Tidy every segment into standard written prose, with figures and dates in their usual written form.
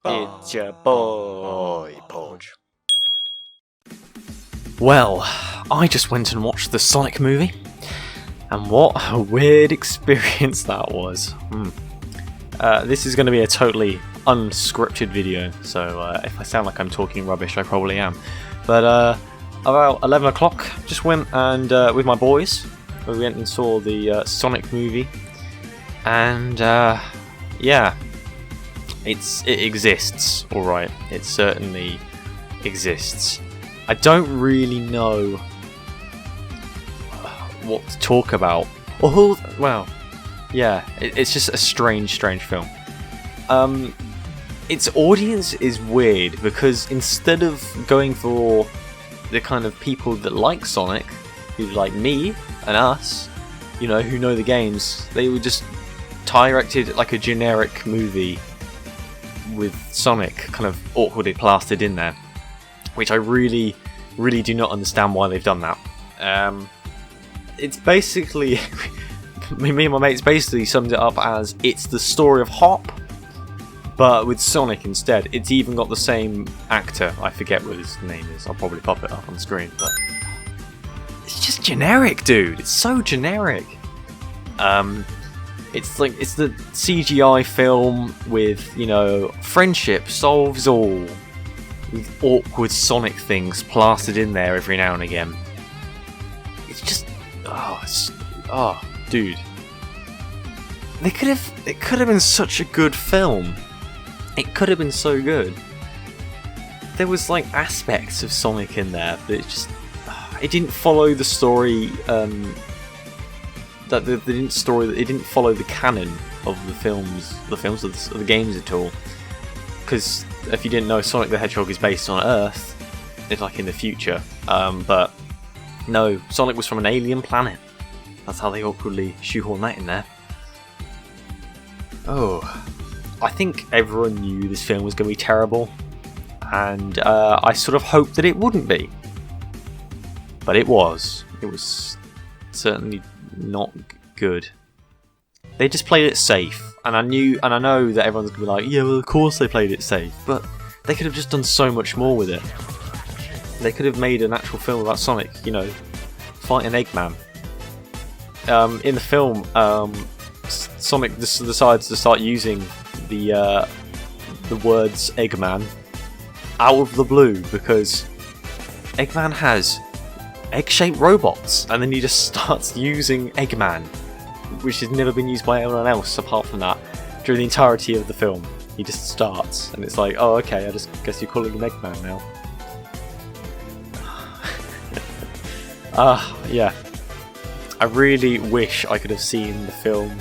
It's your boy, Podge. Well, I just went and watched the Sonic movie, and what a weird experience that was. This is going to be a totally unscripted video, so if I sound like I'm talking rubbish, I probably am. But about 11 o'clock, just went and with my boys, we went and saw the Sonic movie, and yeah, it exists, alright, it certainly exists. I don't really know what to talk about. Well, yeah, it's just a strange film. Its audience is weird because instead of going for the kind of people that like Sonic, who like me and us, you know, who know the games, they were just directed like a generic movie with Sonic kind of awkwardly plastered in there, which I really do not understand why they've done that. It's basically me and my mates basically summed it up as it's the story of Hop, but with Sonic instead. It's even got the same actor. I forget what his name is. I'll probably pop it up on the screen, but it's just generic, dude. It's so generic. It's like it's the CGI film with, you know, friendship solves all, with awkward Sonic things plastered in there every now and again. It's just, dude. It could have been such a good film. It could have been so good. There was like aspects of Sonic in there, but it didn't follow the story. It didn't follow the canon of the films of the games at all. Because if you didn't know, Sonic the Hedgehog is based on Earth. It's like in the future, but no, Sonic was from an alien planet. That's how they awkwardly shoehorn that in there. Oh, I think everyone knew this film was going to be terrible, and I sort of hoped that it wouldn't be. But it was. It was certainly not good. They just played it safe, and I know that everyone's going to be like, yeah, well, of course they played it safe, but they could have just done so much more with it. They could have made an actual film about Sonic, you know, fighting Eggman. In the film, Sonic decides to start using the words Eggman out of the blue because Eggman has egg-shaped robots, and then he just starts using Eggman, which has never been used by anyone else apart from that during the entirety of the film. He just starts, and it's like, oh, okay, I just guess you're calling him Eggman now. Yeah. I really wish I could have seen the film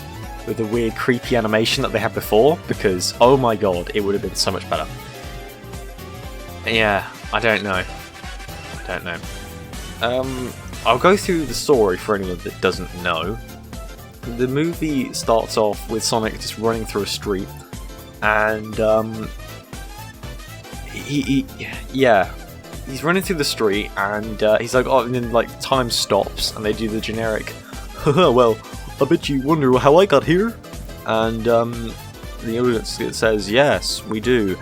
with the weird creepy animation that they had before, because oh my god, it would have been so much better. Yeah, I don't know. I'll go through the story for anyone that doesn't know. The movie starts off with Sonic just running through a street, and he's running through the street, and he's like, oh, and then like time stops, and they do the generic, well, I bet you wonder how I got here, and the audience says, yes, we do.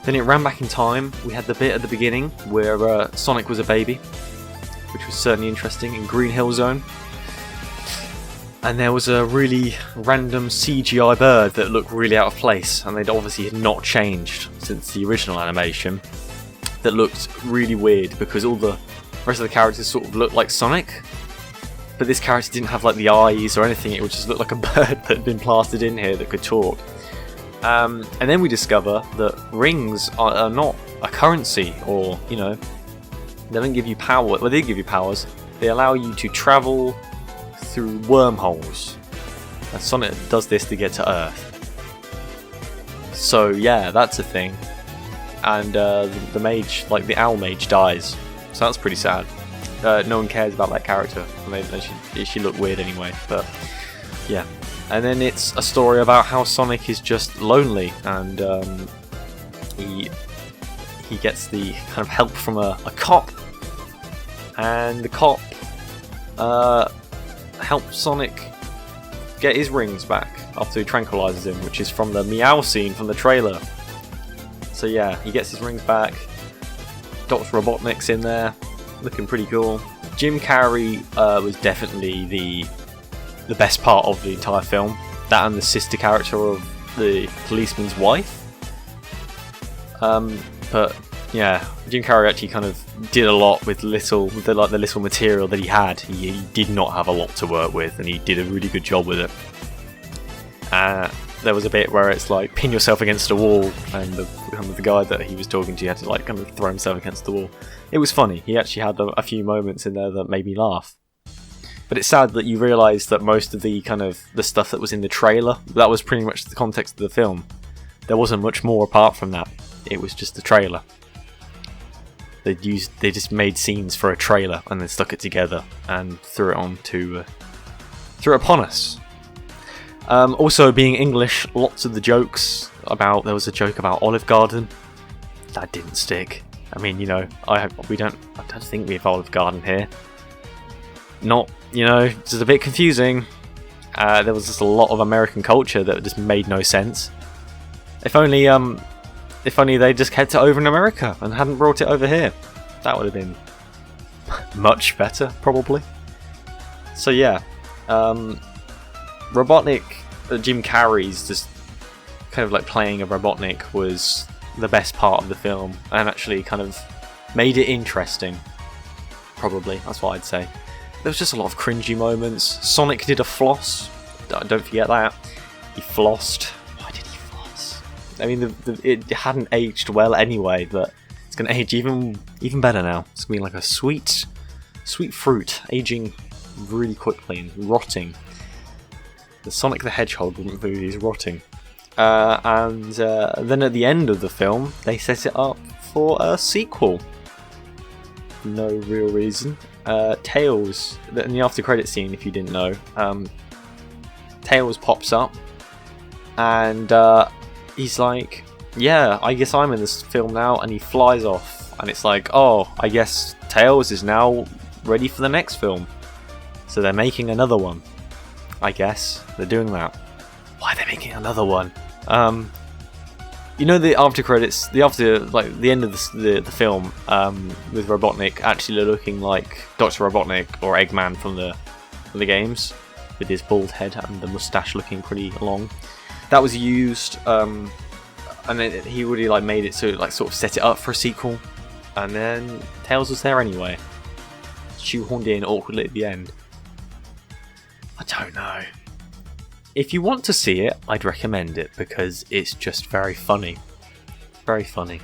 Then it ran back in time. We had the bit at the beginning where Sonic was a baby, which was certainly interesting, in Green Hill Zone. And there was a really random CGI bird that looked really out of place, and they'd obviously had not changed since the original animation. That looked really weird because all the rest of the characters sort of looked like Sonic, but this character didn't have like the eyes or anything. It would just look like a bird that had been plastered in here that could talk. And then we discover that rings are not a currency, or, you know, they don't give you power. Well, they give you powers. They allow you to travel through wormholes. And Sonic does this to get to Earth. So yeah, that's a thing. And the mage, like the owl mage, dies. So that's pretty sad. No one cares about that character. I mean, she looked weird anyway, but yeah. And then it's a story about how Sonic is just lonely, and he gets the kind of help from a cop, and the cop helps Sonic get his rings back after he tranquilizes him, which is from the meow scene from the trailer. So yeah, he gets his rings back. Dr. Robotnik's in there, looking pretty cool. Jim Carrey was definitely the best part of the entire film. That and the sister character of the policeman's wife. But yeah, Jim Carrey actually kind of did a lot with the little material that he had. He did not have a lot to work with, and he did a really good job with it. There was a bit where it's like pin yourself against a wall, and the guy that he was talking to had to like kind of throw himself against the wall. It was funny. He actually had a few moments in there that made me laugh. But it's sad that you realise that most of the kind of the stuff that was in the trailer, that was pretty much the context of the film. There wasn't much more apart from that. It was just the trailer. They just made scenes for a trailer and then stuck it together and threw it upon us. Also, being English, lots of the jokes there was a joke about Olive Garden that didn't stick. I mean, you know, I don't think we have Olive Garden here. Not, you know, just a bit confusing. There was just a lot of American culture that just made no sense. If only they just kept it over in America and hadn't brought it over here, that would have been much better, probably. So yeah, Robotnik, Jim Carrey's just kind of like playing a Robotnik was the best part of the film, and actually kind of made it interesting. Probably, that's what I'd say. There was just a lot of cringy moments. Sonic did a floss. Don't forget that. He flossed. Why did he floss? I mean, it hadn't aged well anyway, but it's going to age even better now. It's going to be like a sweet fruit, aging really quickly and rotting. The Sonic the Hedgehog movie is rotting. And then at the end of the film, they set it up for a sequel. No real reason. Tails, in the after credit scene, if you didn't know, Tails pops up and he's like, yeah, I guess I'm in this film now, and he flies off, and it's like, oh, I guess Tails is now ready for the next film, so they're making another one. I guess they're doing that. Why are they making another one? You know, the after credits, the end of the film, with Robotnik actually looking like Dr. Robotnik or Eggman from the games, with his bald head and the mustache looking pretty long. That was used, and then he really like made it so like sort of set it up for a sequel, and then Tails was there anyway, shoehorned in awkwardly at the end. I don't know. If you want to see it, I'd recommend it because it's just very funny. Very funny.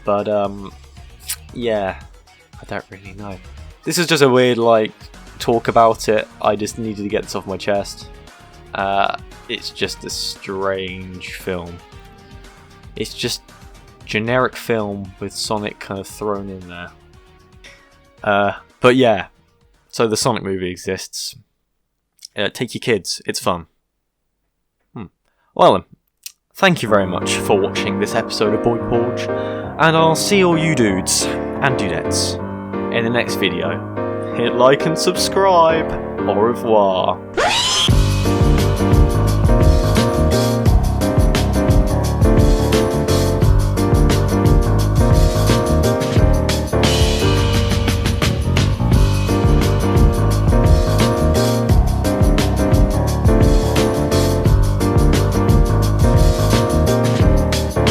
But, yeah, I don't really know. This is just a weird, like, talk about it. I just needed to get this off my chest. It's just a strange film. It's just generic film with Sonic kind of thrown in there. But yeah, so the Sonic movie exists. Take your kids, it's fun. Well then, thank you very much for watching this episode of Boy Porch, and I'll see all you dudes and dudettes in the next video. Hit like and subscribe. Au revoir.